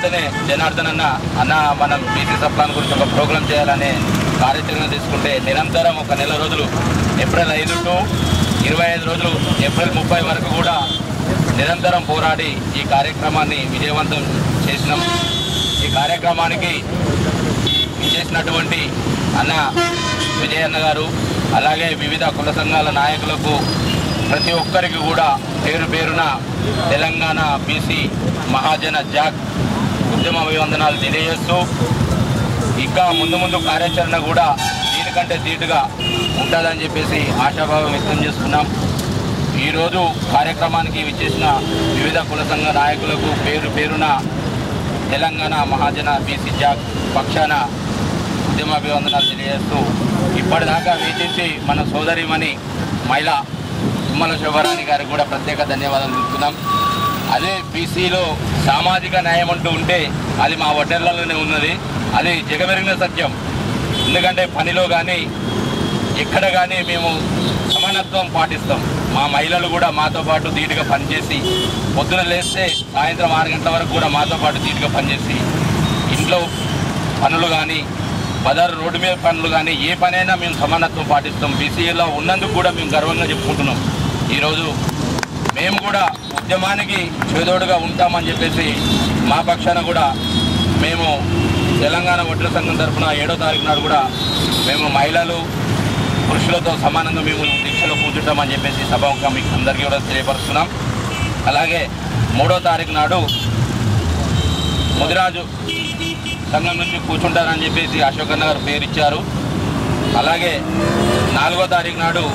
తర్వాతనే జనార్దన్ అన్న మనం బీసీ సప్లాన్ గురించి ఒక ప్రోగ్రాం చేయాలనే కార్యాచరణ తీసుకుంటే నిరంతరం ఒక నెల రోజులు ఏప్రిల్ 5 టు 25 రోజులు ఏప్రిల్ 30 వరకు కూడా నిరంతరం పోరాడి ఈ కార్యక్రమాన్ని విజయవంతం చేసినాం. ఈ కార్యక్రమానికి చేసినటువంటి అన్న విజయన్న గారు అలాగే వివిధ కుల సంఘాల నాయకులకు ప్రతి ఒక్కరికి కూడా పేరు పేరున తెలంగాణ బీసీ మహాజన జాక్ ఉద్యమ అభివందనాలు తెలియజేస్తూ ఇంకా ముందు కార్యాచరణ కూడా దీనికంటే ధీటుగా ఉంటుందని చెప్పేసి ఆశాభావం వ్యక్తం చేస్తున్నాం. ఈరోజు కార్యక్రమానికి విచ్చేసిన వివిధ కుల సంఘ నాయకులకు పేరు పేరున తెలంగాణ మహాజన బీసీ జాక్ పక్షాన ఉద్యమాభివందనాలు తెలియజేస్తూ ఇప్పటిదాకా వీక్షించి మన సోదరిమణి మహిళ తుమ్మల శోభరాణి గారికి కూడా ప్రత్యేక ధన్యవాదాలు తెలుపుతున్నాం. అదే బీసీలో సామాజిక న్యాయం అంటూ ఉంటే అది మా వడ్డెర్లలోనే ఉన్నది. అది జగమెరిగిన సత్యం. ఎందుకంటే పనిలో కానీ ఎక్కడ కానీ మేము సమానత్వం పాటిస్తాం. మా మహిళలు కూడా మాతో పాటు ధీటుగా పనిచేసి పొద్దున లేస్తే సాయంత్రం 6 గంటల వరకు కూడా మాతో పాటు ధీటుగా పనిచేసి ఇంట్లో పనులు కానీ బజారు రోడ్డు మీద పనులు కానీ ఏ పనైనా మేము సమానత్వం పాటిస్తాం. బీసీలో ఉన్నందుకు కూడా మేము గర్వంగా చెప్పుకుంటున్నాం. ఈరోజు మేము కూడా ఉద్యమానికి చేదోడుగా ఉంటామని చెప్పేసి మా పక్షాన కూడా మేము తెలంగాణ వడ్ల సంఘం తరఫున 7వ తారీఖు నాడు కూడా మేము మహిళలు పురుషులతో సమానంగా మేము దీక్షలో కూర్చుంటామని చెప్పేసి సభగా మీకు అందరికీ కూడా తెలియపరుస్తున్నాం. అలాగే 3వ తారీఖు నాడు ముదిరాజు సంఘం నుంచి కూర్చుంటారని చెప్పేసి అశోక్ అన్న గారు పేరు ఇచ్చారు. అలాగే 4వ తారీఖు నాడు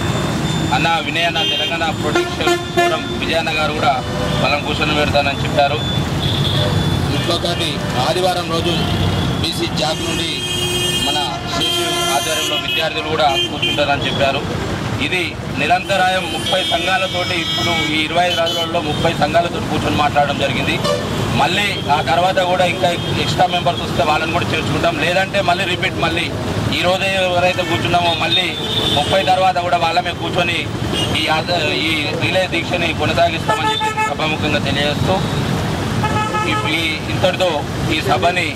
అన్న వినయన్న తెలంగాణ ప్రొటెక్షన్ ఫోరం విజయన్న గారు కూడా మనం కూర్చొని పెడతానని చెప్పారు. ఇంకొకటి ఆదివారం రోజు బీసీ జాక్ నుండి మన శిశు ఆధ్వర్యంలో విద్యార్థులు కూడా కూర్చుంటారని చెప్పారు. ఇది నిరంతరాయం 30 సంఘాలతోటి ఇప్పుడు ఈ 25 రోజులలో 30 సంఘాలతో కూర్చొని మాట్లాడడం జరిగింది. మళ్ళీ ఆ తర్వాత కూడా ఇంకా ఎక్స్ట్రా మెంబర్స్ వస్తే వాళ్ళని కూడా చేర్చుకుంటాం. లేదంటే మళ్ళీ రిపీట్ మళ్ళీ ఈ రోజే ఎవరైతే కూర్చున్నామో మళ్ళీ 30 తర్వాత కూడా వాళ్ళమే కూర్చొని ఈ రిలే దీక్షని కొనసాగిస్తామని చెప్పి సభాముఖంగా తెలియజేస్తూ ఇంతటితో ఈ సభని